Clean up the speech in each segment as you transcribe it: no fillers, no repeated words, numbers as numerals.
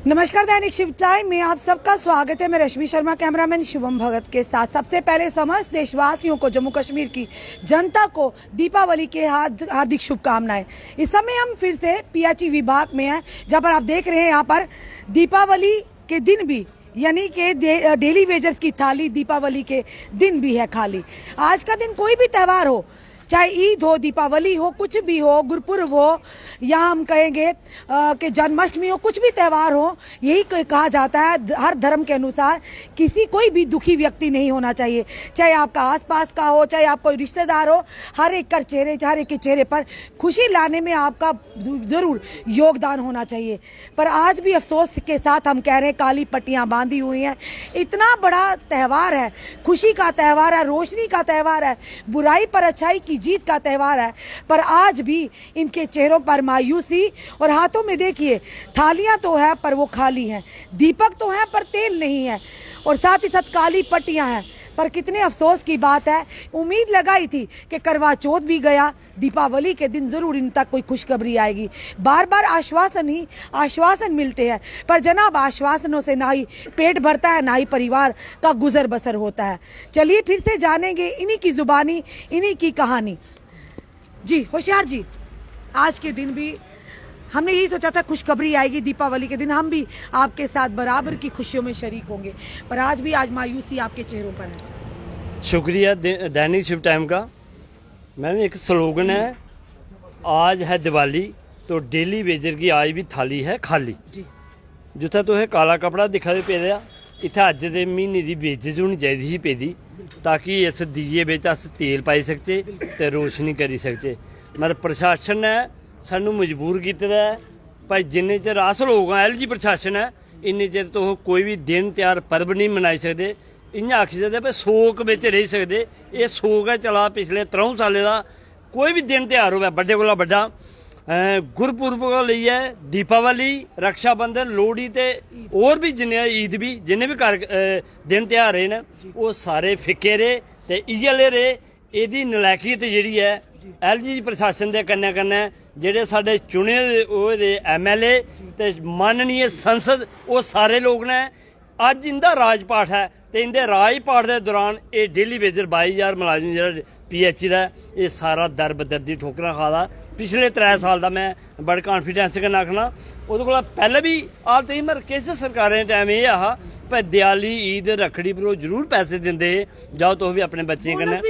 नमस्कार, दैनिक शिव टाइम में आप सबका स्वागत है। मैं रश्मि शर्मा, कैमरामैन शुभम भगत के साथ। सबसे पहले समस्त देशवासियों को, जम्मू कश्मीर की जनता को दीपावली के हार्दिक शुभकामनाएं। इस समय हम फिर से पीएचई विभाग में हैं, जहां पर आप देख रहे हैं यहाँ पर दीपावली के दिन भी यानी कि डेली वेजर्स की थाली दीपावली के दिन भी है खाली। आज का दिन कोई भी त्यौहार हो, चाहे ईद हो, दीपावली हो, कुछ भी हो, गुरपुर्ब हो, या हम कहेंगे कि जन्माष्टमी हो, कुछ भी त्यौहार हो, यही कहा जाता है हर धर्म के अनुसार कोई भी दुखी व्यक्ति नहीं होना चाहिए। चाहे आपका आसपास का हो, चाहे आप कोई रिश्तेदार हो, हर एक के चेहरे पर खुशी लाने में आपका ज़रूर योगदान होना चाहिए। पर आज भी अफसोस के साथ हम कह रहे हैं, काली पट्टियाँ बांधी हुई हैं। इतना बड़ा त्यौहार है, खुशी का त्यौहार है, रोशनी का त्यौहार है, बुराई पर अच्छाई की जीत का त्यौहार है, पर आज भी इनके चेहरों पर मायूसी और हाथों में देखिए थालियां तो है पर वो खाली हैं, दीपक तो है पर तेल नहीं है, और साथ ही साथ काली पट्टियां हैं। पर कितने अफसोस की बात है, उम्मीद लगाई थी कि करवा चौथ भी गया, दीपावली के दिन जरूर इन तक कोई खुशखबरी आएगी। बार बार आश्वासन ही आश्वासन मिलते हैं, पर जनाब आश्वासनों से ना ही पेट भरता है, ना ही परिवार का गुजर बसर होता है। चलिए फिर से जानेंगे इन्हीं की जुबानी, इन्हीं की कहानी। जी होशियार जी, आज के दिन भी हमने यही सोचा था खुशखबरी आएगी, दीपावली के दिन हम भी आपके साथ बराबर की खुशियों में शरीक होंगे, पर आज मायूसी आपके चेहरों पर है। शुक्रिया दैनिक शिव टाइम का। मैंने एक स्लोगन है, आज है दिवाली तो डेली वेजर की आज भी थाली है खाली। जिथे तुसें काला कपड़ा दिखा दे पेदा, इत्थे अज्ज दे महीने की वेजेज होनी चाहिए ही पेदी, ताकि इस दीए बिच अस तेल पाई सकचे ते रोशनी करी सकचे। मगर प्रशासन ने सानू मजबूर कीते दा है भाई, जिन्ने चिर अस लोग हैं, एलजी प्रशासन है, इन्ने चिर तो कोई भी दिन त्यार पर्व नहीं मनाई सकते। इ'यां आखी सकदे भाई सोक बिच रेही सकदे। ये सोक है चला पिछले 3 सालें दा। कोई भी दिन त्यार होवे, बड्डे कोला बड्डा, गुरपुरब को लेइयै दीपावली, रक्षाबंधन, लोहड़ी ते होर भी जिन्ने ईद भी जिन्ने भी दिन त्यार रहे न, वो सारे फिक्के रेह् ते इ'यै रेह्। एह्दी नलैकियत जेह्ड़ी है एलजी प्रशासन दे कन्नै कन्नै जेह्ड़े साढ़े चुने होए दे MLA ते माननीय संसद, वो सारे लोग ने। अज्ज इंदा राजपाठ है ते इंदे राजपाठ के दौरान ये डेली वेजर 22,000 मुलाजम जो PHE का ये सारा दर बदर दी ठोकरां खा दा। पिछले 3 साल का मैं बड़े कॉन्फिडेंस कन्नै आखना, उहदे कोला पैह्ले भी हालत ही, मगर किस सरकारें टाइम ये हा भाई दिवाली, ईद, रखड़ी पर जरूर पैसे दिंदे, जाओ तुस भी अपने बच्चें कन्नै।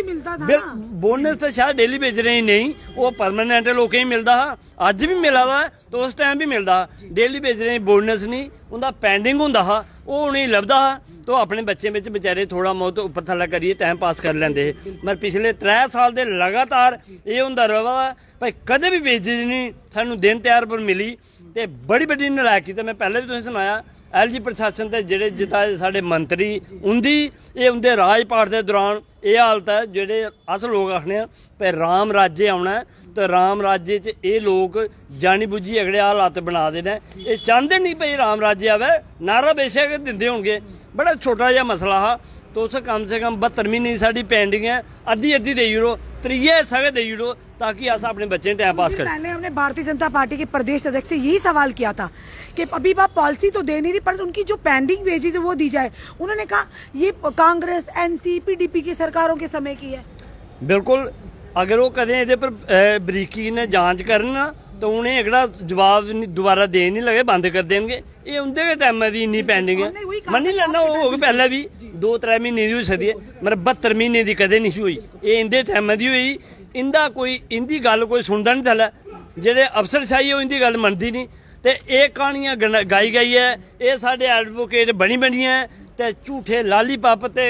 बोनस तो शायद डेली वेजरें ही नहीं, वो परमानेंट लोकें ही मिलता हा, अज्ज भी मिला दा है तो उस टाइम भी मिलता हा। डेली वेजरें बोनस नहीं, उनका पेंडिंग होंदा हा, वो उनेंगी लभदा हा, तो अपने बच्चें बिच बेचारे थोड़ा बहुत उपर थल्ला करिए टाइम पास कर लैंदे हे। मगर पिछले 3 साल दे लगातार ये होंदा रवा भाई, कदे भी वेजेज नहीं सानू दिन त्यार पर मिली। ते बड़ी बड़ी नलायकी, तो मैं पहले भी तुसें सुनाया, एलजी प्रशासन ते जेह्ड़े जिताए साढ़े मंत्री, उंदी ये उंदे राजपाठ के दौरान ये हालत है। जेह्ड़े अस लोग आखने भाई राम राज्य आना है, तो राम राज्य च ये लोग जानी बुझी अगड़े हालात बना दे ने। ये चाहते नहीं भाई राम राज्य आवे, नारा बेशक दिंदे होंगे। बड़ा छोटा जिहा मसला हा, तो उस कम से कम 72 महीने की साडी पेंडिंग है, अद्धी देई ओड़ो, त्रीया हिस्सा गै देई ओड़ो, ताकि अस अपने बच्चे टाइम पास करें। पहले हमने भारतीय जनता पार्टी के प्रदेश अध्यक्ष से यही सवाल किया था कि अभी आप पॉलिसी तो दे नहीं रही, पर उनकी जो पेंडिंग वेजेज है वो दी जाए। उन्होंने कहा ये कांग्रेस, NC, PDP की सरकारों के समय की है। बिल्कुल, अगर वो कदें ये पर बरीकी ने जांच करन ना, तो उन्हें एकड़ा जवाब दोबारा देन नहीं लगे, बंद कर देंगे। ये उनके गै टाइम की इन्नी पेंडिंग है, मन्नी लैना हो पहले भी 2-3 महीने की हो सकती है, मगर 72 महीने की कदे नहीं हुई। ये इंदे टाइम की हुई। इंदा कोई इंदी गल कोई सुनता नहीं थल्लै, जेह्ड़े अफसरशाही हो इंदी गल मनदी नहीं। ते एह् कहानियां गाई है, ये साढ़े एडवोकेट बनियां ते झूठे लालीपॉप ते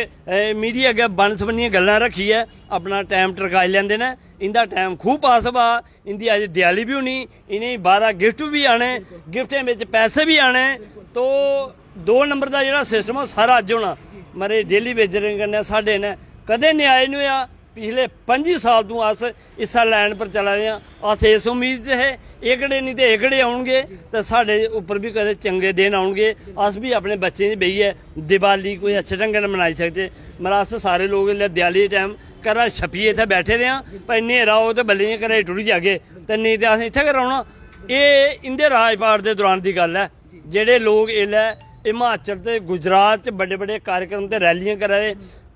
मीडिया अग्गें बन सबनियां गल्लां रखियै अपना टाइम टरकाई लैंदे ने। इंदा टाइम खूब पास होआ, इंदी अज दिवाली भी होनी, इन्हें 12 गिफ्ट भी आने, गिफ्टें में पैसे भी आने, तो 2 नंबर का जो सिस्टम है सारा अज होना। मरे डेली वेजरें कन्नै साढ़े ने कदें न्याय नहीं होया। पिछले 25 साल तो अस हिस्सा लैन पर चला रहे हैं। अस इस उम्मीद च है एकड़े नहीं तो एकड़े आउणगे, तो साढ़े उपर भी कदे चंगे दिन आउणगे, अस भी अपने बच्चें च बेहियै दिवाली कोई अच्छे ढंग नाल मनाई सकते। मगर अस सारे लोग दिवाली टाइम घरा छप्पियै इत्थै बैठे दे आं, भाई न्हेरा हो तो बल्ले घरै टुरी जागे, तो नहीं तो असें इत्थै गै रौह्ना। ये इंदे राजपाठ के दौरान की गल है। ਜਿਹੜੇ ਲੋਕ ਇਲੇ हिमाचल ते गुजरात च बड़े बड़े कार्यक्रम ते रैलियां करा रहे,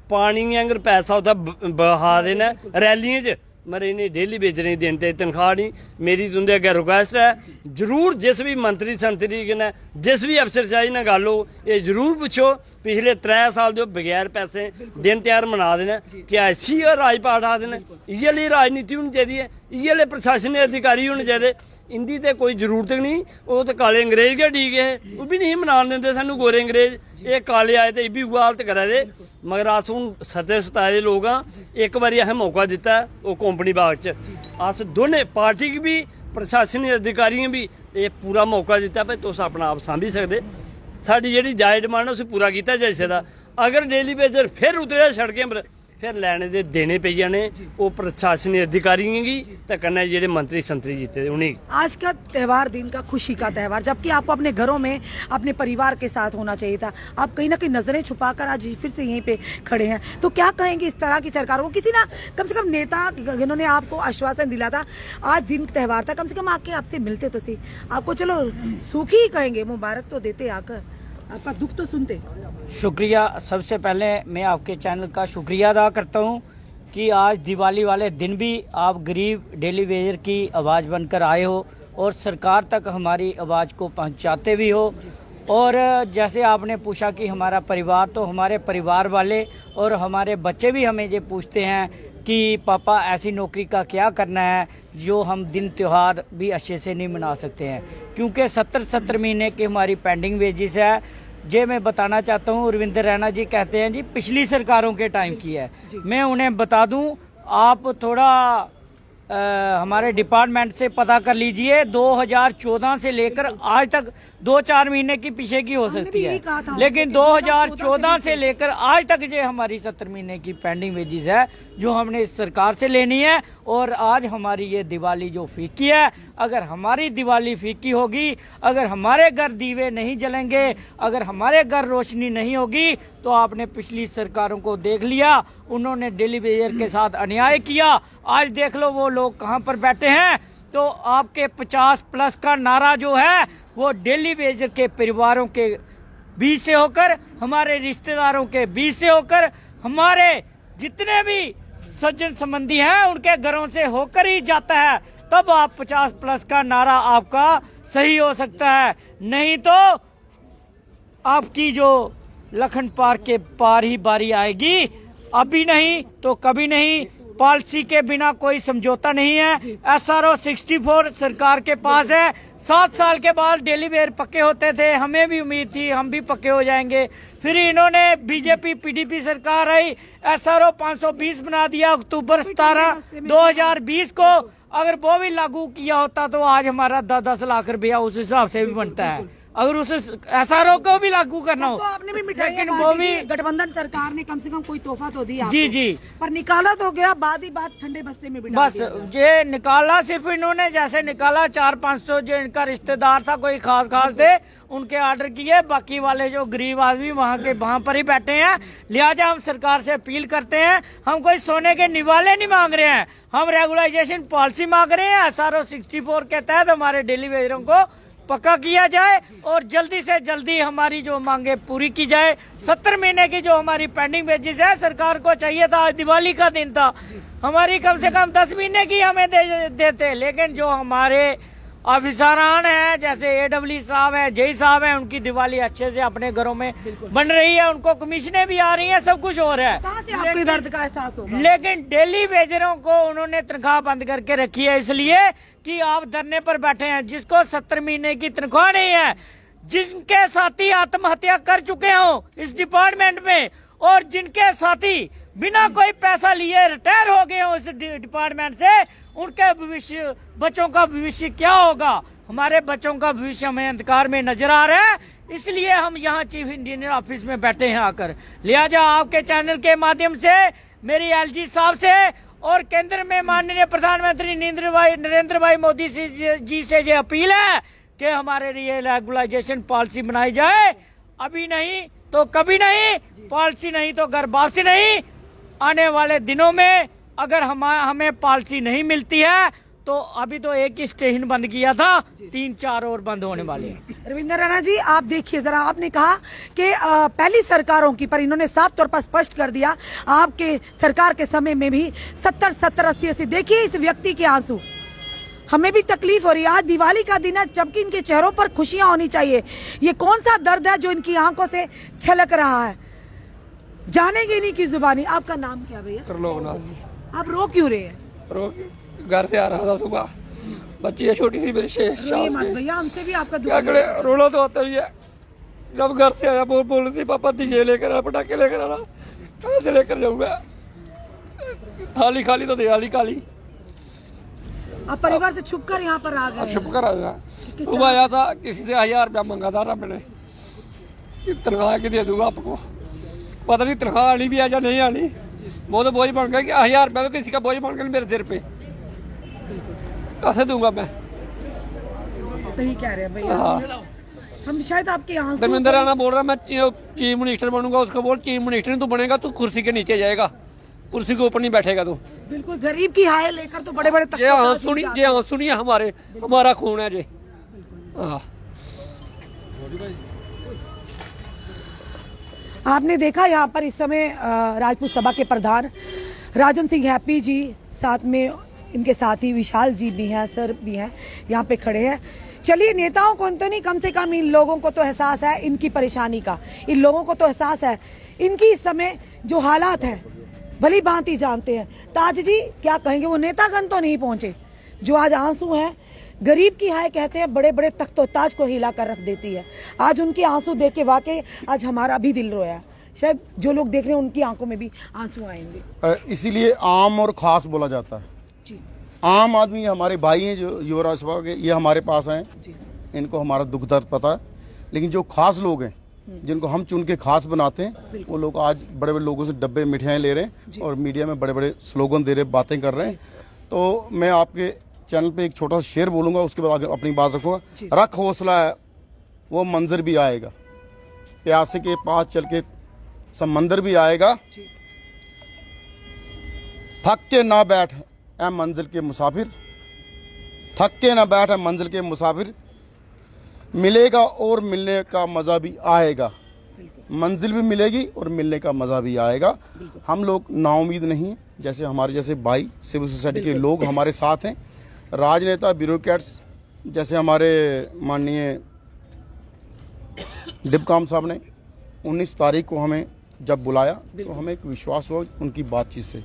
पानी आंगर पैसा उत्थै बहा देना रैलियां च, मगर इन्हें डेली बेचने दिन ते तनख्वाह नहीं। मेरी तुंदे अग्गे रिक्वेस्ट है, जरूर जिस भी मंत्री संतरी कन्नै जिस भी अफसरशाही नाल गल हो, ये जरूर पुछो पिछले 3 साल जो बगैर पैसे दिन त्यार मना देना कि ऐसी राजपाट आ देना। इ'यै लेई राजनीति होनी चाहिए, इ'यै लेई प्रशासन अधिकारी होने चाहिए। इंदी ते कोई जरूरत नहीं, वो तो काले अंग्रेज गै ठीक है, वो भी नहीं मनान देंदे सानू गोरे अंग्रेज। ये काले आए तो भी उगा हालत करा दे, मगर अस हूँ सताए लोग हाँ। एक बारी असें मौका दिता है वो कंपनी बाग च, अस दोने पार्टी की भी प्रशासनिक अधिकारियों भी ये पूरा मौका दिता भाई तुस अपना आप सांभी सकते। साडी जेहड़ी जायज डिमांड है उसे पूरा किया जाई सकदा। अगर डेली बेजर फिर उतरे सड़कें पर फिर लैने दे देने पे जाने वो प्रशासनिक अधिकारियों की तो कन्नै जेहड़े मंत्री संतरी जीते उन्हें। आज का त्यौहार दिन का खुशी का त्यौहार, जबकि आपको अपने घरों में अपने परिवार के साथ होना चाहिए था, आप कहीं ना कहीं नजरें छुपाकर आज फिर से यहीं पे खड़े हैं। तो क्या कहेंगे इस तरह की सरकारों को? किसी ना कम से कम नेता जिन्होंने आपको आश्वासन दिला था, आज दिन त्यौहार था, कम से कम आके आपसे मिलते तो सही, आपको चलो सुखी ही कहेंगे, मुबारक तो देते आकर, आपका दुख तो सुनते। शुक्रिया। सबसे पहले मैं आपके चैनल का शुक्रिया अदा करता हूं कि आज दिवाली वाले दिन भी आप गरीब डेली वेजर की आवाज़ बनकर आए हो और सरकार तक हमारी आवाज़ को पहुंचाते भी हो। और जैसे आपने पूछा कि हमारा परिवार, तो हमारे परिवार वाले और हमारे बच्चे भी हमें ये पूछते हैं कि पापा ऐसी नौकरी का क्या करना है जो हम दिन त्यौहार भी अच्छे से नहीं मना सकते हैं, क्योंकि 70 महीने की हमारी पेंडिंग वेजिस है। जे मैं बताना चाहता हूँ, रविंद्र रैना जी कहते हैं जी पिछली सरकारों के टाइम की है। मैं उन्हें बता दूं, आप थोड़ा हमारे डिपार्टमेंट से पता कर लीजिए, 2014 से लेकर आज तक 2-4 महीने की पीछे की हो सकती है, लेकिन 2014 से लेकर आज तक ये हमारी 70 महीने की पेंडिंग वेजिस है जो हमने इस सरकार से लेनी है। और आज हमारी ये दिवाली जो फीकी है, अगर हमारी दिवाली फीकी होगी, अगर हमारे घर दीवे नहीं जलेंगे, अगर हमारे घर रोशनी नहीं होगी, तो आपने पिछली सरकारों को देख लिया, उन्होंने डेली वेजर के साथ अन्याय किया। आज देख लो वो लोग कहाँ पर बैठे हैं। तो आपके 50+ का नारा जो है वो डेली वेजर के परिवारों के बीच से होकर, हमारे रिश्तेदारों के बीच से होकर, हमारे जितने भी सज्जन संबंधी हैं उनके घरों से होकर ही जाता है। तब आप 50+ का नारा आपका सही हो सकता है, नहीं तो आपकी जो लखन पार के पार ही बारी आएगी। अभी नहीं तो कभी नहीं, पॉलिसी के बिना कोई समझौता नहीं है। SRO 64 सरकार के पास है। 7 साल के बाद डेली वेयर पक्के होते थे, हमें भी उम्मीद थी हम भी पक्के हो जाएंगे। फिर इन्होंने बीजेपी PDP सरकार आई, SRO 520 बना दिया अक्टूबर 17 2020 को। अगर वो भी लागू किया होता तो आज हमारा 10-10 लाख रुपया उस हिसाब से भी बनता है। अगर उस SRO को भी लागू करना हो तो आपने भी मिठाई, लेकिन वो भी गठबंधन सरकार ने कम से कम कोई तोहफा तो दिया जी जी, पर निकाला तो गया, बाद ही बात ठंडे बस्ते में भी डाल बस दिया गया। ये निकाला सिर्फ इन्होंने, जैसे निकाला 400-500 जो इनका रिश्तेदार था, कोई खास थे, उनके ऑर्डर किए, बाकी वाले जो गरीब आदमी वहाँ पर ही बैठे हैं। लिहाजा हम सरकार से अपील करते हैं, हम कोई सोने के निवाले नहीं मांग रहे हैं, हम रेगुलाइजेशन पॉलिसी मांग रहे हैं। SRO 64 के तहत हमारे डेली वेजरों को पक्का किया जाए और जल्दी से जल्दी हमारी जो मांगे पूरी की जाए। 70 महीने की जो हमारी पेंडिंग वेजिस है, सरकार को चाहिए था, आज दिवाली का दिन था, हमारी कम से कम 10 महीने की हमें देते, लेकिन जो हमारे ऑफिसरान है, जैसे AWE साहब है, JE साहब है, उनकी दिवाली अच्छे से अपने घरों में बन रही है, उनको कमीशनें भी आ रही हैं, सब कुछ हो रहा है। कहाँ से आपको दर्द का एहसास होगा? लेकिन डेली वेजरों को उन्होंने तनख्वाह बंद करके रखी है, इसलिए कि आप धरने पर बैठे हैं। जिसको 70 महीने की तनख्वाह नहीं है, जिनके साथी आत्महत्या कर चुके हो इस डिपार्टमेंट में, और जिनके साथी बिना कोई पैसा लिए रिटायर हो गए हो इस डिपार्टमेंट से, उनके भविष्य, बच्चों का भविष्य क्या होगा? हमारे बच्चों का भविष्य हमें अंधकार में नजर आ रहा है, इसलिए हम यहाँ चीफ इंजीनियर ऑफिस में बैठे हैं आकर। लिहाजा आपके चैनल के माध्यम से मेरी LG साहब से और केंद्र में माननीय प्रधानमंत्री नरेंद्र भाई मोदी जी से ये अपील है कि हमारे लिए रेगुलाइजेशन पॉलिसी बनाई जाए। अभी नहीं तो कभी नहीं, पॉलिसी नहीं तो घर वापसी नहीं। आने वाले दिनों में अगर हमें पॉलिसी नहीं मिलती है तो अभी तो एक ही स्टेशन बंद किया था, 3-4 और बंद होने वाले हैं। रविंद्र राणा जी, आप देखिए जरा, आपने कहा कि पहली सरकारों की, पर इन्होंने साफ तौर पर स्पष्ट कर दिया आपके सरकार के समय में भी 70, 80। देखिए इस व्यक्ति के आंसू, हमें भी तकलीफ हो रही है। आज दिवाली का दिन है, जबकि इनके चेहरों पर खुशियां होनी चाहिए। ये कौन सा दर्द है जो इनकी आंखों से छलक रहा है, जानेंगे इन्हीं की जुबानी। आपका नाम क्या भैया? त्रिलोकनाथ जी। आप रो क्यों रहे हैं? घर से आ रहा था सुबह, बच्ची है छोटी सी मेरी 6 रोइए साल मत की। भैया, हमसे भी आपका क्या दुख करे, रोना तो आता ही है। जब घर से आया बोल रही थी पापा दिए लेकर आ, पटाखे लेकर आना। कहाँ से लेकर जाऊंगा? थाली खाली तो दिवाली खाली। आप परिवार से छुप कर यहाँ पर आ अब गए चुप हैं। कर आया। सुबह आया था, किसी से 1000 रुपया मंगा था ना मैंने कि तनख्वाह की दे दूंगा आपको। पता नहीं तनख्वाह आनी भी है या नहीं आनी। वो तो बोझ बन गया कि 1000 रुपया तो किसी का बोझ बन गया मेरे सिर पे, कैसे दूंगा मैं? सही कह रहे हैं भैया। हाँ, हम शायद आपके आंसू धर्मेंद्र राणा बोल रहा मैं चीफ मिनिस्टर बनूंगा। उसको बोल चीफ मिनिस्टर नहीं तू बनेगा, तू कुर्सी के नीचे जाएगा, कुर्सी के ऊपर नहीं बैठेगा तू। बिल्कुल गरीब की हाय लेकर तो बड़े बड़े ये हाँ सुनिए हमारे, हमारा खून है जी। हाँ, आपने देखा यहाँ पर इस समय राजपूत सभा के प्रधान राजन सिंह हैप्पी जी, साथ में इनके साथी विशाल जी भी हैं, सर भी हैं, यहाँ पे खड़े हैं। चलिए, नेताओं को तो नहीं, कम से कम इन लोगों को तो एहसास है इनकी परेशानी का, इन लोगों को तो एहसास है इनकी इस समय जो हालात है भली भांति जानते हैं। ताज जी क्या कहेंगे? वो नेतागण तो नहीं पहुंचे, जो आज आंसू हैं, गरीब की हाय कहते हैं बड़े बड़े तख्तो ताज को हिला कर रख देती है। आज उनके आंसू देख के वाकई आज हमारा भी दिल रोया। शायद जो लोग देख रहे हैं उनकी आंखों में भी आंसू आएंगे। इसीलिए आम और खास बोला जाता है। जी आम आदमी हमारे भाई हैं जो युवराज सभा के, ये हमारे पास हैं, जी इनको हमारा दुख दर्द पता है। लेकिन जो खास लोग हैं, जिनको हम चुन के खास बनाते हैं, वो लोग आज बड़े बड़े लोगों से डब्बे मिठाइयाँ ले रहे हैं और मीडिया में बड़े बड़े स्लोगन दे रहे, बातें कर रहे हैं। तो मैं आपके चैनल पे एक छोटा सा शेर बोलूंगा, उसके बाद आगे अपनी बात रखूंगा। रख हौसला है, वो मंजर भी आएगा, प्यासे के पास चल के समंदर भी आएगा। थक के ना बैठ ऐ मंजिल के मुसाफिर, थक के ना बैठ ऐ मंजिल के मुसाफिर, मिलेगा और मिलने का मज़ा भी आएगा। मंजिल भी मिलेगी और मिलने का मज़ा भी आएगा। हम लोग नाउमीद नहीं, जैसे हमारे जैसे भाई सिविल सोसाइटी के लोग हमारे साथ हैं। राजनेता ब्यूरोक्रेट्स जैसे हमारे माननीय डिबकाम साहब ने 19 तारीख को हमें जब बुलाया तो हमें एक विश्वास हुआ उनकी बातचीत से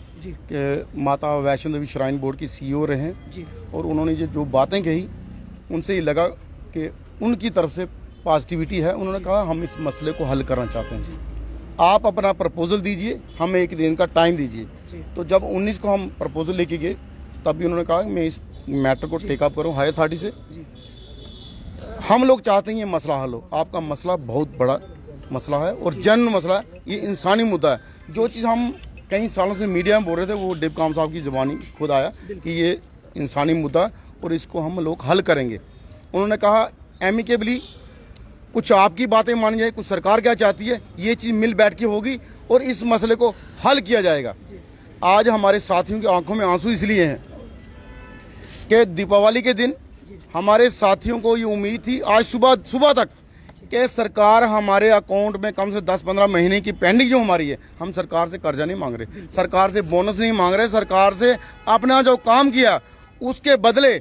कि माता वैष्णो देवी श्राइन बोर्ड की CEO रहे हैं, और उन्होंने जो बातें कही उनसे ये लगा कि उनकी तरफ से पॉजिटिविटी है। उन्होंने कहा हम इस मसले को हल करना चाहते हैं, आप अपना प्रपोजल दीजिए, हमें 1 दिन का टाइम दीजिए। तो जब 19 को हम प्रपोजल लेके गए तब भी उन्होंने कहा मैं इस मैटर को टेकअप करूँ हायर अथॉरिटी से। हम लोग चाहते हैं ये मसला हल हो। आपका मसला बहुत बड़ा मसला है और जन मसला है, ये इंसानी मुद्दा है। जो चीज़ हम कई सालों से मीडिया में बोल रहे थे वो डिबकाम साहब की ज़बानी खुद आया कि ये इंसानी मुद्दा है और इसको हम लोग हल करेंगे। उन्होंने कहा एमिकेबली, कुछ आपकी बातें मानी जाए, कुछ सरकार क्या चाहती है, ये चीज़ मिल बैठ के होगी और इस मसले को हल किया जाएगा। आज हमारे साथियों की आंखों में आंसू इसलिए हैं कि दीपावली के दिन हमारे साथियों को ये उम्मीद थी आज सुबह तक कि सरकार हमारे अकाउंट में कम से 10-15 महीने की पेंडिंग जो हमारी है, हम सरकार से कर्जा नहीं मांग रहे, सरकार से बोनस नहीं मांग रहे, सरकार से अपना जो काम किया उसके बदले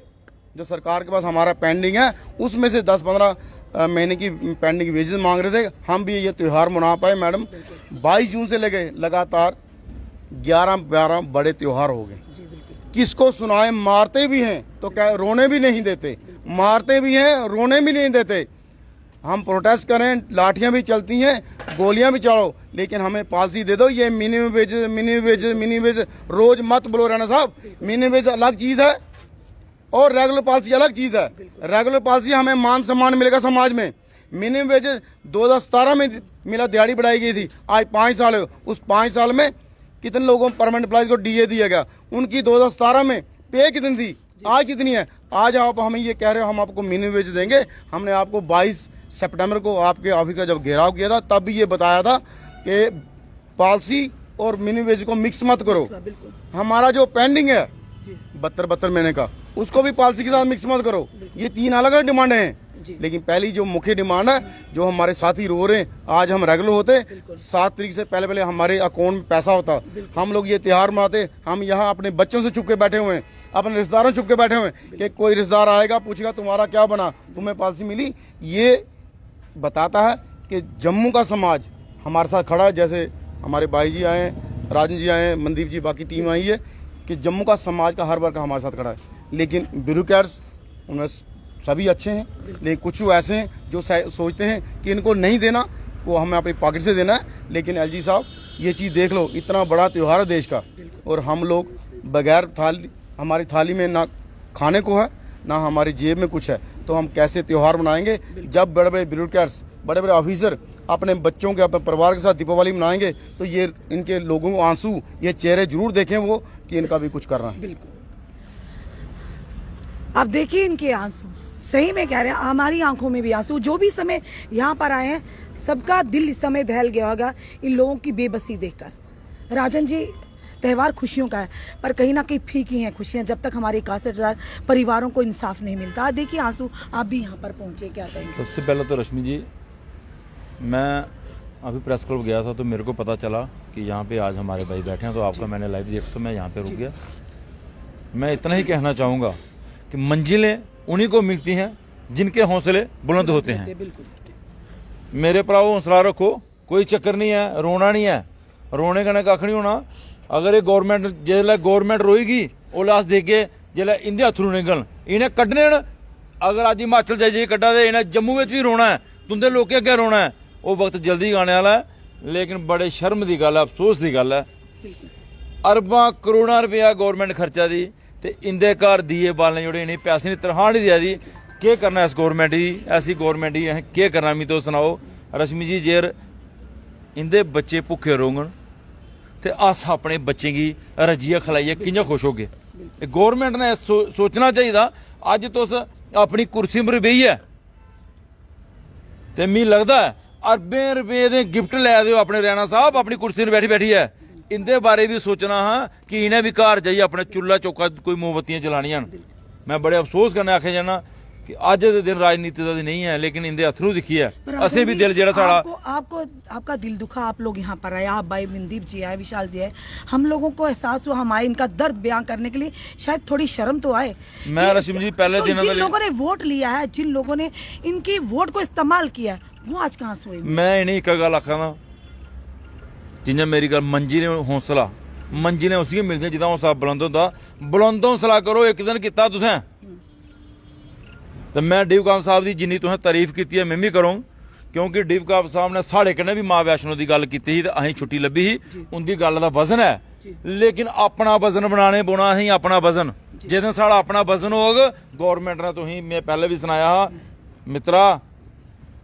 जो सरकार के पास हमारा पेंडिंग है उसमें से 10-15 महीने की पेंडिंग वेजेस मांग रहे थे। हम भी ये त्यौहार मना पाए मैडम। 22 जून से लगे लगातार 11-12 बड़े त्यौहार हो गए। किसको सुनाए, मारते भी हैं तो क्या रोने भी नहीं देते, मारते भी हैं रोने भी नहीं देते। हम प्रोटेस्ट करें, लाठियां भी चलती हैं, गोलियां भी चलाओ, लेकिन हमें पॉलिसी दे दो। ये मिनिमम वेज रोज मत बोलो राणा साहब। मिनिमम वेज अलग चीज़ है और रेगुलर पॉलिसी अलग चीज़ है। रेगुलर पॉलिसी हमें मान सम्मान मिलेगा समाज में। मिनिमम वेज 2017 में मिला, दिहाड़ी बढ़ाई गई थी, आज 5 साल हो। उस 5 साल में कितने लोगों परमानेंट एम्प्लॉयज को DA दिया गया, उनकी 2017 में पे कितनी थी, आज कितनी है। आज आप हमें ये कह रहे हो हम आपको मिनिमम वेज देंगे। हमने आपको 22 सितंबर को आपके ऑफिस का जब घेराव किया था तब भी ये बताया था कि पॉलिसी और मिनिमम वेज को मिक्स मत करो। हमारा जो पेंडिंग है 72 महीने का, उसको भी पॉलिसी के साथ मिक्स मत करो। ये 3 अलग अलग डिमांड हैं। लेकिन पहली जो मुख्य डिमांड है, जो हमारे साथी रो रहे हैं, आज हम रेगुलर होते 7 तारीख से पहले हमारे अकाउंट में पैसा होता, हम लोग ये त्योहार मनाते। हम यहाँ अपने बच्चों से छुप के बैठे हुए हैं, अपने रिश्तेदारों से छुप के बैठे हुए हैं कि कोई रिश्तेदार आएगा पूछेगा तुम्हारा क्या बना, तुम्हें पॉलिसी मिली। ये बताता है कि जम्मू का समाज हमारे साथ खड़ा है। जैसे हमारे भाई जी आए हैं, राजन जी आए हैं, मनदीप जी, बाकी टीम आई है कि जम्मू का समाज का हर वर्ग हमारे साथ खड़ा है। लेकिन ब्यूरोक्रेट्स उनमें सभी अच्छे हैं, लेकिन कुछ ऐसे हैं जो सोचते हैं कि इनको नहीं देना, वो हमें अपनी पॉकेट से देना है। लेकिन एलजी साहब, ये चीज़ देख लो, इतना बड़ा त्यौहार है देश का, और हम लोग बगैर थाली, हमारी थाली में ना खाने को है ना हमारी जेब में कुछ है, तो हम कैसे त्यौहार मनाएंगे? जब बड़े बड़े ब्यूरोक्रेट्स, बड़े बड़े ऑफिसर अपने बच्चों के, अपने परिवार के साथ दीपावली मनाएंगे, तो ये इनके लोगों को आंसू, ये चेहरे जरूर देखें वो कि इनका भी कुछ करना है। आप देखिए इनके आंसू, सही में कह रहे हैं, हमारी आंखों में भी आंसू। जो भी समय यहाँ पर आए हैं, सबका दिल इस समय दहल गया होगा इन लोगों की बेबसी देखकर। राजन जी, त्यौहार खुशियों का है, पर कहीं ना कहीं फीकी हैं खुशियाँ जब तक हमारे 61,000 परिवारों को इंसाफ नहीं मिलता। देखिए आंसू, आप भी यहाँ पर पहुँचे, क्या कहेंगे? सबसे पहले तो रश्मि जी, मैं अभी प्रेस क्लब गया था तो मेरे को पता चला कि यहाँ पे आज हमारे भाई बैठे हैं, तो आपका मैंने लाइव देखा तो मैं यहाँ पे रुक गया। मैं इतना ही कहना चाहूँगा कि मंजिलें उन्हीं को मिलती हैं जिनके हौसले बुलंद होते हैं। मेरे भराओ हौसला रखो, कोई चक्कर नहीं है, रोना नहीं है, रोने कने कख नहीं होना। अगर ये गौरमेंट, जिसलै गौरमेंट रोएगी वो लास्ट देखे जिसलै इंदे हत्थरू निकलन, इन्हें कड्ढने न। अगर अज हिमाचल जाइए कड्ढा दे, इन्हें जम्मू में भी रोना है, तुंदे लोकें अग्गें रोना है। वो वक्त जल्दी आने वाला है, लेकिन बड़े शर्म की गल है, अफसोस की गल है, अरबां करोड़ां रुपया गौरमेंट खर्चा दी ते इंदे घर दिए बालने जोड़े, इन्हें पैसे नहीं, तनखाह नहीं दिया दी। केह् करना इस गौरमेंट दी, ऐसी गौरमेंट दी असें केह् करना? मिगी तुस सनाओ रश्मि जी, जेर इंदे बच्चे भुक्खे रौह्ङन ते अस अपने बच्चें गी रज्जियै खलाइयै कि'यां खुश होगे? गौरमेंट ने सोचना चाहिए। अज तुस अपनी कुर्सी पर बेहियै ते मिगी लगदा है अरबें रुपये दे गिफ्ट लै दे अपने रैना साहब अपनी कुर्सी पर बैठी बैठी है। इंदे बारे भी सोचना हा कि इन्हें भी घर जाइए अपने चुल्ला चौका कोई मोमबत्तियां जलानियां। मैं बड़े अफसोस कन्नै आखे जाना कि अज दे दिन राजनीति का दिन नहीं है, लेकिन इंदे अथरू दिखिए असें भी दिल जेड़ा साड़ा आपको आपका दिल दुखा, आप लोग यहाँ पर आए, आप भाई मनदीप जी आए, विशाल जी आए, हम लोगों को एहसास हुआ, हम आए इनका दर्द बयां करने के लिए, शायद थोड़ी शर्म तो आए। मैं रश्मि जी पहले दिन जिन लोगों ने वोट लिया है, जिन लोगों ने इनकी वोट को इस्तेमाल किया है, वो आज कहाँ सोए? मैं इन्हें एक गल आखा ना, जियां मेरी गल मंजी ने हौसला, मंजी ने उसी मिलदी जिदा हौसला बुलंद होंदा। बुलंद हौसला करो, एक दिन किता तुसें तो मैं डीव साहब की जिन्नी तुसें तारीफ की है मैं भी करूँ, क्योंकि डीव साहब ने साढ़े कन्नै भी माँ वैष्णो की गल की थी तो अहीं छुट्टी लब्भी ही, उनकी गल का वजन है। लेकिन अपना वजन बनाने पौना, अहीं अपना वजन, जिस दिन साढ़ा अपना वजन होग, गौरमेंट ने तुसीं मैं पहले भी सुनाया हा मित्रा,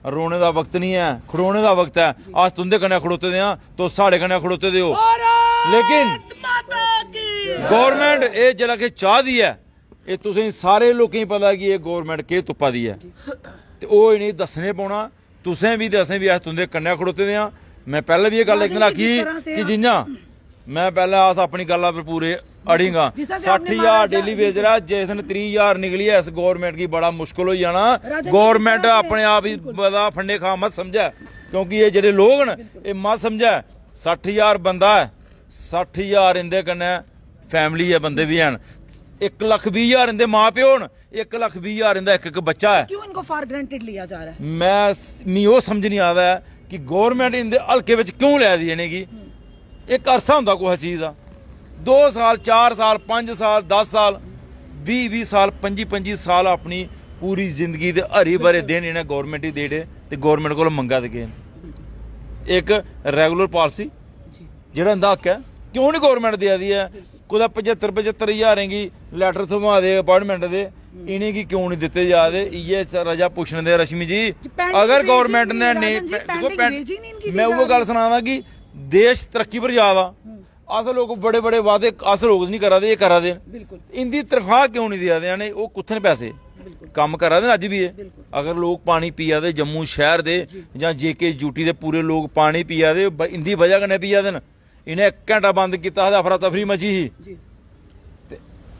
रोने का वक्त नहीं है, खड़ोने का वक्त है। अस तुंदे कन्नै खड़ोते दे हां, तो साढ़े कन्नै खड़ोते दे हो। लेकिन गौरमेंट ये जेह्ड़ा कि चाह दी है, ये तुसें सारे लोकें गी पता कि ये गौरमेंट केह् तुप्पा दी है, ते ओह् इनेंगी दस्सने पौना। तुसें भी ते असें भी, अस तुंदे कन्नै खड़ोते दे हां। मैं पहले भी ये गल एक दिन आखी कि जियां मैं पहले अस अपनी गल्ला पर पूरे अड़ीगा। 60,000 डेली वेज रहा, जिस दिन 30,000 निकली है, इस गौरमेंट की बड़ा मुश्किल हो जाना। गौरमेंट अपने आप ही बड़ा फंडे खा मत समझे, क्योंकि ये जेह्ड़े लोग न ये मत समझे। 60,000 बंदा है, 60,000 इंदे कन्नै फैमिली है, बंदे भी हैं। 1,20,000 इंदे माँ प्यो न, 1,20,000 इंदा एक बच्चा है। क्यों इनको फॉर ग्रांटेड लिया जा रहा है? मैं वो समझ नहीं आता है कि गौरमेंट इंदे हल्के विच क्यों लै दी इनेंगी। एक अरसा होंदा कुछ चीज़ का, 2 साल 4 साल 5 साल 10 साल 20 साल 25 साल अपनी पूरी जिंदगी दे हरी भरे दिन इन्हें गौरमेंट ही देड़े ते गौरमेंट को मंगा दे गए। एक रेगुलर पॉलिसी जेह्ड़ा इंदा हक है, क्यों नहीं गौरमेंट देआ दी है? कुदै 75,000 गी लैटर थमा दे अपॉइंटमेंट दे, इनेंगी क्यों नहीं दिते जा दे? इयै रजा पुछने दे रश्मि जी। अगर गौरमेंट ने नहीं, मैं वो गल सनादा कि देश तरक्की पर जा दा, अस लोग बड़े बड़े वादे अस लोग नहीं करा दे, ये करा दे। इंदी तनखाह क्यों नहीं दिया दे? वो कुत्थे न पैसे कम करा दे अज भी है। अगर लोग पानी पिया दे जम्मू शहर दे जां JK यूटी दे पूरे लोग पानी पिया दे, इंदी वजह कन्नै पिया दे न। इन्हें 1 घंटा बंद किया, अफरा तफरी मची ही।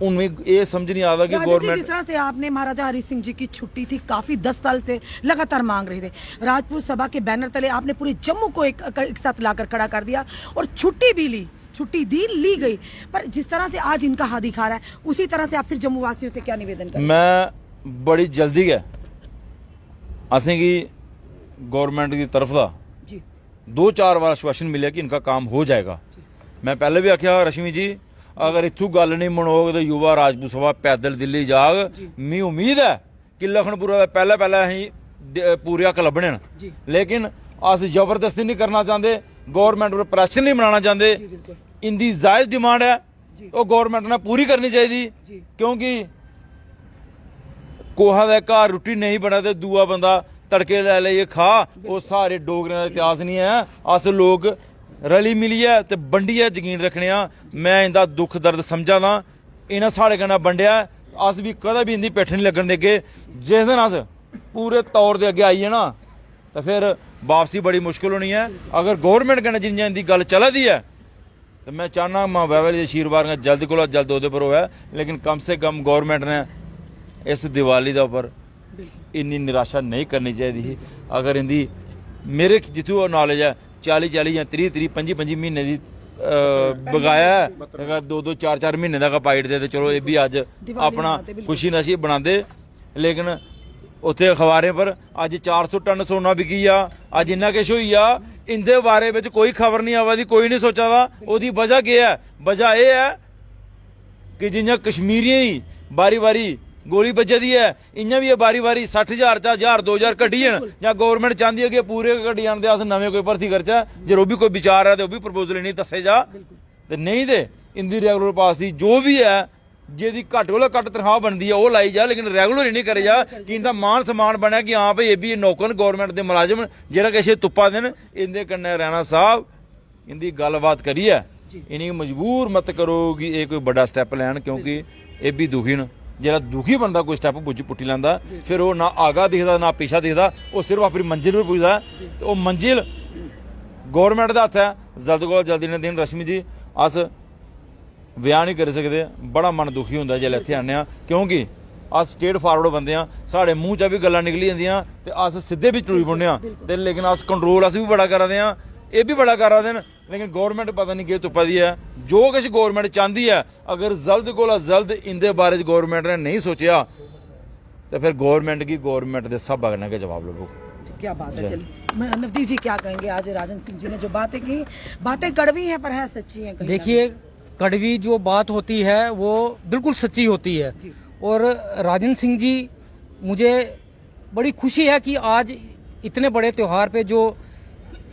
उनमें ये समझ नहीं आता कि राजू जी, गवर्नमेंट जिस तरह से आपने महाराजा हरि सिंह जी की छुट्टी थी, काफी 10 साल से लगातार मांग रहे थे, राजपूत सभा के बैनर तले आपने पूरे जम्मू को एक साथ लाकर खड़ा कर दिया और छुट्टी भी ली, छुट्टी ली गई। पर जिस तरह से आज इनका हाथ दिखा रहा है, उसी तरह से आप फिर जम्मू वासियों से क्या निवेदन करें? मैं बड़ी जल्दी है असें की गवर्नमेंट की तरफ दा जी 2-4 बार आश्वासन मिले कि इनका काम हो जाएगा। मैं पहले भी आख्या रश्मि जी अगर इथू गल नहीं मनोग तो युवा राजपूत सभा पैदल दिल्ली जाग। मी उम्मीद है कि लखनपुरा दा पहले अं पूरे हक लब्भने न, लेकिन अस जबरदस्ती नहीं करना चाहते, गवर्नमेंट पर प्रेशर नहीं बनाना चाहते। इनकी जायज़ डिमांड है वो गवर्नमेंट ने पूरी करनी चाहिए, क्योंकि कोहा दे घर रुट्टी नहीं बने तो दूआ बंदा तड़के लै लेइयै खा। वो सारे डोगरें का इतिहास नहीं है। अस लोग रली मिलियै ते बंडियै यकीन रखने आ। मैं इंदा दुख दर्द समझा दा, इन्हें साढ़े कन्नै बंडिया, अस भी कदें भी इंदी पिट्ठ नहीं लगन देगे। जिस दिन अस पूरे तौर दे अग्गे आइए ना तो फिर वापसी बड़ी मुश्किल होनी है। अगर गवर्नमेंट कन्नै जिन्नी इंदी गल चला दी है तो मैं चाहना मां बाबा दी आशीर्वाद जल्द कोला जल्द ओहदे पर होवे, लेकिन कम से कम गवर्नमेंट ने इस दिवाली दे उपर इन्नी निराशा नहीं करनी चाहिए। अगर इंदी मेरे जित्थू नॉलेज है 40 या 30 25 महीने की बगाया है, अगर 2 4 महीने तक पाई दे तो चलो ये भी अज अपना खुशी नशी बनाते। लेकिन उत्थे अखबारें पर अज 400 टन सोना बिकी आ, अज इन्ना किश होई आ, इंदे बारे में कोई खबर नहीं आवा दी, कोई नहीं सोचा दा। ओदी वजह क्या है? वजह यह है कि जियां कश्मीरियें ही बारी बारी गोली बज्जा दी है, इयां भी बारी बारी 60,000 1000 2000 कड्ढी या गवर्नमेंट चाहती है कि पूरे कड्ढी आने अस नवे कोई भर्ती करचे। जे वो भी कोई विचार है तो भी प्रपोजल नहीं दसे जा, तो नहीं दे इंदी रेगुलर पास जो भी है जेदी घट कोला घट तनख्वाह बनती है वो लाई जा, लेकिन रेगुलर ही नहीं करे जा कि इनका मान सम्मान बने कि हाँ भाई ये भी नौकर गवर्नमेंट के मुलाजम जेह्ड़ा किश तुप्पा देन। इंदे कन्नै रैना साहब इंदी गलबात करियै इन्हें मजबूर मत करो कि ये कोई बड़ा स्टैप लैन, क्योंकि ये भी दुखी न। जेह्ड़ा दुखी बंदा कोई स्टैप पुट्टी लैंदा फिर वो ना आगा दिखदा ना पिछा दिखदा, वो सिर्फ अपनी मंजिल पर पुजदा। तो वो मंजिल गवर्नमेंट का हत्थ है। जल्द कोला जल्द इन्हें दिन रश्मि जी अस बयान नहीं करी सकते। बड़ा मन दुखी होंदा जिसलै इत्थे आने, क्योंकि अस स्टेट फारवर्ड बंदे आ, साढ़े मूँह चा भी गल्लां निकली जंदियां ते अस सिद्धे भी टुरी पौने आ ते, लेकिन अस कंट्रोल अस भी बड़ा करा दे आ, ये भी बड़ा करा दे न, लेकिन गवर्नमेंट पता नहीं केह् तुप्पा दी है। जो किश गवर्नमेंट चाहती है अगर जल्द कोला जल्द इंदे बारे च गवर्नमेंट ने नहीं सोचा तो फिर गवर्नमेंट की गवर्नमेंट के स्हाबा कन्नै गै जवाब लब्भो। क्या बात है। चलिए नवदीप जी क्या कहेंगे? आज राजन सिंह जी ने जो बातें की, बातें कड़वी हैं पर है सच्ची हैं। देखिए कड़वी जो बात होती है वो बिल्कुल सच्ची होती है। और राजन सिंह जी, मुझे बड़ी खुशी है कि आज इतने बड़े त्यौहार पे जो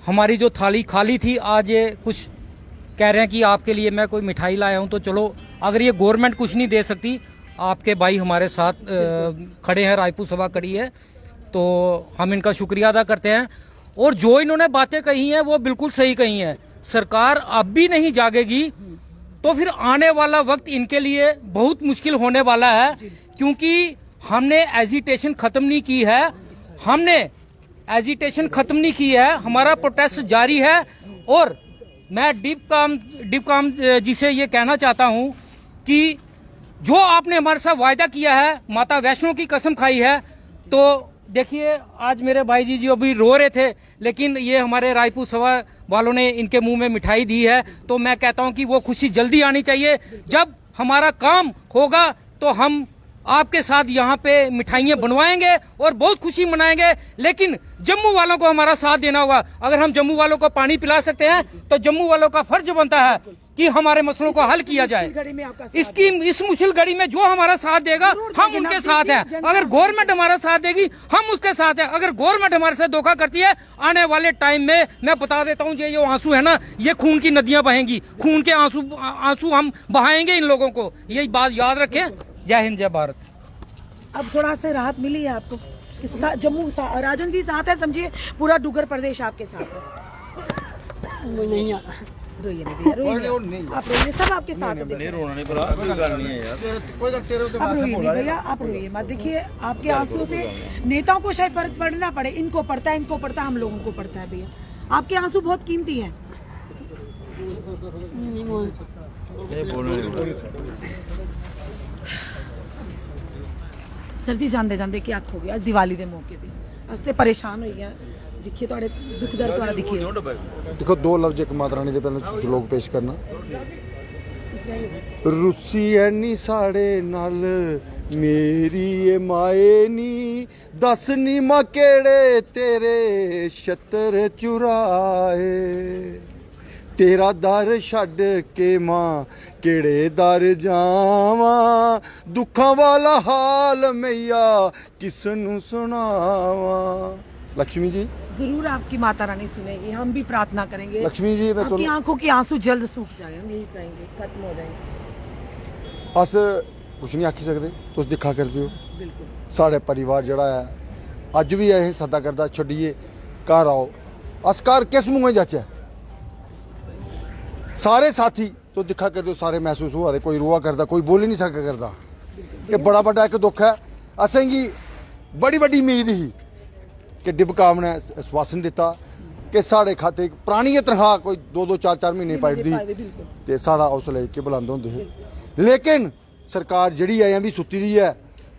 हमारी जो थाली खाली थी, आज ये कुछ कह रहे हैं कि आपके लिए मैं कोई मिठाई लाया हूँ। तो चलो अगर ये गवर्नमेंट कुछ नहीं दे सकती, आपके भाई हमारे साथ खड़े हैं, राजपूत सभा खड़ी है, तो हम इनका शुक्रिया अदा करते हैं। और जो इन्होंने बातें कही हैं वो बिल्कुल सही कही हैं। सरकार अब भी नहीं जागेगी तो फिर आने वाला वक्त इनके लिए बहुत मुश्किल होने वाला है, क्योंकि हमने एजिटेशन खत्म नहीं की है, खत्म नहीं की है, हमारा प्रोटेस्ट जारी है। और मैं डिपकाम जी से ये कहना चाहता हूँ कि जो आपने हमारे साथ वायदा किया है, माता वैष्णो की कसम खाई है, तो देखिए आज मेरे भाई जी जो अभी रो रहे थे, लेकिन ये हमारे राजपूत सभा वालों ने इनके मुंह में मिठाई दी है। तो मैं कहता हूं कि वो खुशी जल्दी आनी चाहिए। जब हमारा काम होगा तो हम आपके साथ यहाँ पे मिठाइयाँ बनवाएंगे और बहुत खुशी मनाएंगे, लेकिन जम्मू वालों को हमारा साथ देना होगा। अगर हम जम्मू वालों को पानी पिला सकते हैं तो जम्मू वालों का फर्ज बनता है कि हमारे मसलों को हल किया जाए। इस मुश्किल घड़ी में जो हमारा साथ देगा हम उनके साथ हैं। अगर गवर्नमेंट हमारा साथ देगी हम उसके साथ हैं। अगर गवर्नमेंट हमारे साथ धोखा करती है, आने वाले टाइम में मैं बता देता हूँ, ये जो आंसू है ना, ये खून की नदियां बहेंगी, खून के आंसू हम बहाएंगे इन लोगों को। यही बात याद रखें। जय हिंद, जय भारत। अब थोड़ा सा राहत मिली है आपको? जम्मू राजन जी साथ है, समझिए पूरा डुगर प्रदेश आपके साथ है। वो नहीं रोइए नहीं, रोइए आप, रोइए सब आपके साथ है। नहीं रोना नहीं, पर कोई गल नहीं है यार, आप रोइए नहीं भैया, आप रोइए मत। देखिए आपके आंसू से नेताओं को शायद फर्क पड़ना पड़े, इनको पड़ता है, इनको पड़ता है, हम लोगों को पड़ता है। भैया आपके आंसू बहुत कीमती हैं। सर जी जानते जानते क्या खो गया दिवाली के मौके पे अस ते परेशान हो गया दिखिए थोड़े दुख दर्द थोड़ा दिखिए देखो दो लफ्ज एक माता रानी दे पहले श्लोक पेश करना रुसी ऐनी साढ़े नाल मेरी ए माए नी दस नी मां केड़े तेरे छत्तर चुराए तेरा दर छड्ड के मां केड़े दर जावां दुखां वाला हाल मैया किस नूं सुनावां। लक्ष्मी जी जरूर आपकी माता रानी सुनेगी हम भी प्रार्थना करेंगे लक्ष्मी जी मैं आपकी आंखों के आंसू जल्द सूख जाए हम यही कहेंगे खत्म हो जाएंगे। अस कुछ नहीं आखी सकते तुस दिक्खा करदे हो बिल्कुल साढ़े परिवार जड़ा है अज भी असें सदा करदा छड्डिए घर आओ अस घर किस मुंह जाचै सारे साथी तो दिक्खा करदे हो सारे महसूस होआ दे कोई रोआ करदा कोई बोली नहीं सका करदा ये बड़ा बड्डा एक दुख है असेंगी बड़ी बड्डी उम्मीद ही कि डिबकाम ने आश्वासन दिता कि साढ़े खाते पुरानी तनख्वाह कोई 2-2 4-4 महीने पाई ते साढ़ा हौसला के बुलंद होंदे हे लेकिन सरकार जड़ी है भी सुत्ती दी है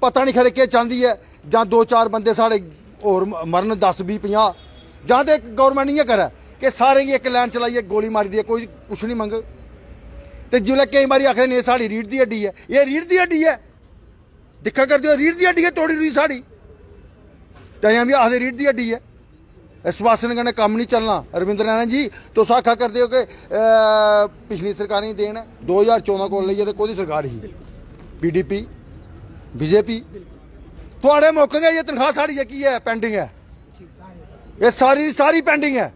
पता नहीं खरे क्या चाहती है जां 2-4 बंदे साढ़े होर मरन 10-20-50 जां ते गौरमेंट इ'यां करे कि सारें गी एक लैन चलाइए गोली मारी दी कोई कुछ नहीं मंग ते जिसलै केईं बारी आखदे ने साढ़ी रीढ़ दी हड्डी है ये रीढ़ दी हड्डी है दिक्खा करदे हो रीढ़ दी हड्डी है तोड़ी रुई साढ़ी ते अजें भी आखदे रीढ़ दी हड्डी है आश्वासन कन्नै कम्म नहीं चलना। रविंद्र रैना जी तुस आखा करदे हो कि पिछली सरकारें दी देन है 2014 कोल लेइयै ते कोह्दी सरकार ही बीडीपी बीजेपी थुआढ़े मुक्क गए ये तनख्वाह साढ़ी जेह्की है पेंडिंग है ये सारी सारी पेंडिंग है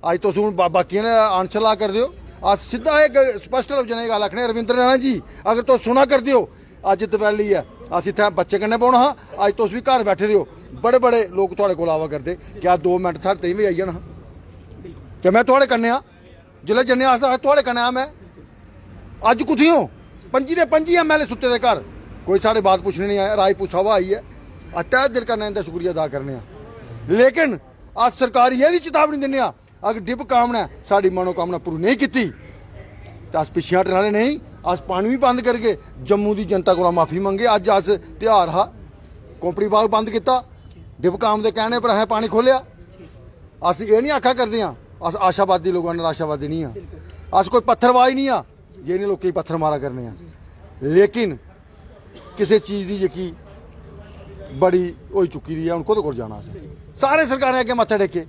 अज तुस हूँ बाकियां ने आंसर ला करदे हो अस सिद्धा एक स्पष्ट लफ्ज़ ने गल आखने रविंद्र रैना जी अगर तुस सुना करदे हो अज दिवाली है अस इत्थै बच्चे कन्नै बौह्ना हा अज तुस भी घर बैठे दे हो बड़े बड़े लोग थुआढ़े कोल आवा करदे क्या 2 मिनट साढ़े ताईं भी आई जाना कि मैं थुआढ़े कन्नै आ जिसलै जन्ने अस थुआढ़े कन्नै आ मैं अज कुत्थै हो 25 दे 25 MLA सुत्ते दे घर कोई साढ़े बात पुच्छने नहीं आया राजपूत सभा आई है अस तहे दिल कन्नै इंदा शुक्रिया अदा करने लेकिन अस सरकार ये भी चेतावनी दिन्ने अगर डिबकाम ने साड़ी मनोकामना पूरी नहीं की तो अस पिच्छे हटने आह्ले नहीं अस पानी भी बंद करके जम्मू की जनता को माफ़ी मंगे अज अस त्यौहार हा कोंपड़ी बाग बंद किया डिबकाम के कहने पर असें पानी खोलिया अस ये नहीं आखा करते हैं अस आशावादी लोग निराशावादी नहीं हाँ अस कोई पत्थरबाज नहीं हाँ जे नहीं लोग पत्थर मारा करने लेकिन किसी चीज़ की जेकी बड़ी हो चुकी दी है हूँ कोह्दे कोल जाना असें सारे सरकारें अग्गें मत्थे टेके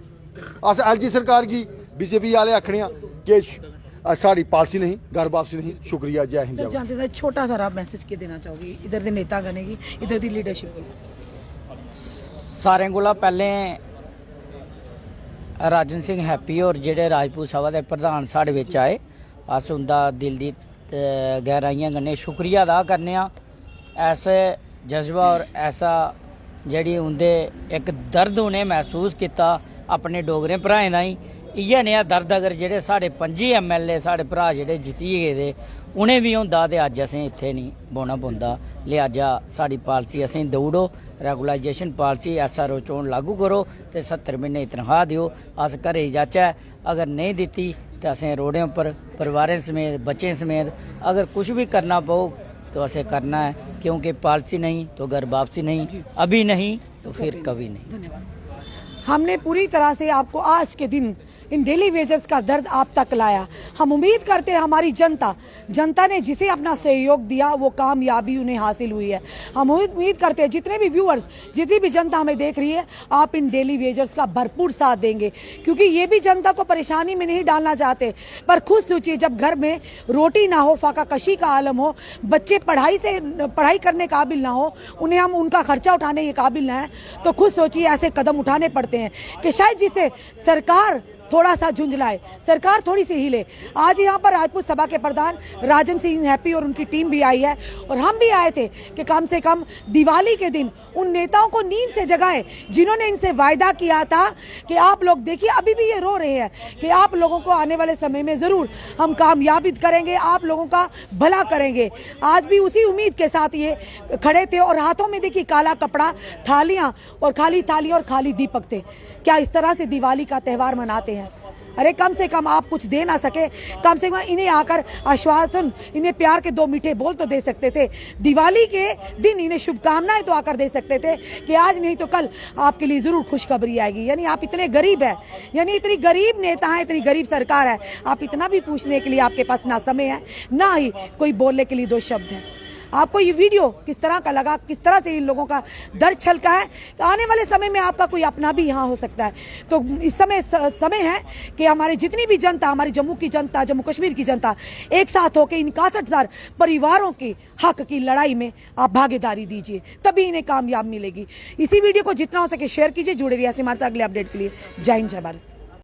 अस LG सरकार की बीजेपी वाले आखने कि साड़ी पॉलिसी नहीं घर वापसी नहीं शुक्रिया जय हिंद। जानते थे छोटा सा मैसेज के देना चाहोगे इधर दे नेता गने की इधर दी लीडरशिप की सारें कोला पैह्ले राजन सिंह हैप्पी और जेह्ड़े राजपूत सभा दे प्रधान साढ़े बिच आए अस उंदा दिल दी गहराइयां कन्नै शुक्रिया अदा करने आं ऐसे जज्बा और ऐसा जेह्ड़ी उंदे एक दर्द उ'नें महसूस कीता अपने डोगरे भ्राएं ताईं इ'यै नेहा दर्द अगर जेह्ड़े साढ़े 25 MLA साढ़े भ्रा जेह्ड़े जित्तियै गेदे उ'नें बी होंदा ते अज्ज असें इत्थै नहीं बौह्ना पौंदा लिहाजा साढ़ी पॉलिसी असें देई ओड़ो रेगुलाइजेशन पॉलिसी SRO चोन लागू करो ते 70 म्हीने तनख्वाह दिओ अस घरै जाचै अगर नहीं दित्ती ते असें रोडें उप्पर परिवारें समेत बच्चें समेत अगर कुछ भी करना पौग तो असें करना है क्योंकि पॉलिसी नहीं तो घर वापसी नहीं अभी नहीं तो फिर कभी नहीं। हमने पूरी तरह से आपको आज के दिन इन डेली वेजर्स का दर्द आप तक लाया। हम उम्मीद करते हैं हमारी जनता ने जिसे अपना सहयोग दिया वो कामयाबी उन्हें हासिल हुई है। हम उम्मीद करते हैं जितने भी व्यूअर्स जितनी भी जनता हमें देख रही है आप इन डेली वेजर्स का भरपूर साथ देंगे क्योंकि ये भी जनता को परेशानी में नहीं डालना चाहते। पर खुद सोचिए जब घर में रोटी ना हो फाका कशी का आलम हो बच्चे पढ़ाई करने काबिल ना हो उन्हें हम उनका खर्चा उठाने के काबिल ना है तो खुद सोचिए ऐसे कदम उठाने पड़ते हैं कि शायद जिसे सरकार थोड़ा सा झुंझलाए सरकार थोड़ी सी हिले। आज यहाँ पर राजपूत सभा के प्रधान राजन सिंह हैप्पी और उनकी टीम भी आई है और हम भी आए थे कि कम से कम दिवाली के दिन उन नेताओं को नींद से जगाए जिन्होंने इनसे वायदा किया था कि आप लोग देखिए अभी भी ये रो रहे हैं कि आप लोगों को आने वाले समय में ज़रूर हम कामयाबी करेंगे आप लोगों का भला करेंगे। आज भी उसी उम्मीद के साथ ये खड़े थे और हाथों में देखिए काला कपड़ा थालियाँ और खाली थाली और खाली दीपक थे। क्या इस तरह से दिवाली का त्यौहार मनाते हैं? अरे कम से कम आप कुछ दे ना सके, कम से कम इन्हें आकर आश्वासन, इन्हें प्यार के 2 मीठे बोल तो दे सकते थे। दिवाली के दिन इन्हें शुभकामनाएं तो आकर दे सकते थे कि आज नहीं तो कल आपके लिए जरूर खुशखबरी आएगी। यानी आप इतने गरीब हैं, यानी इतनी गरीब नेता हैं, इतनी गरीब सरकार है, आप इतना भी पूछने के लिए आपके पास ना समय है, ना ही कोई बोलने के लिए 2 शब्द हैं। आपको ये वीडियो किस तरह का लगा, किस तरह से इन लोगों का दर्द छलका है, तो आने वाले समय में आपका कोई अपना भी यहाँ हो सकता है। तो इस समय है कि हमारी जितनी भी जनता, हमारी जम्मू की जनता, जम्मू कश्मीर की जनता एक साथ होकर इन 61,000 परिवारों के हक की लड़ाई में आप भागीदारी दीजिए, तभी इन्हें कामयाब मिलेगी। इसी वीडियो को जितना हो सके शेयर कीजिए, जुड़े रहिए हमारे साथ अगले अपडेट के लिए। जय हिंद, जय भारत।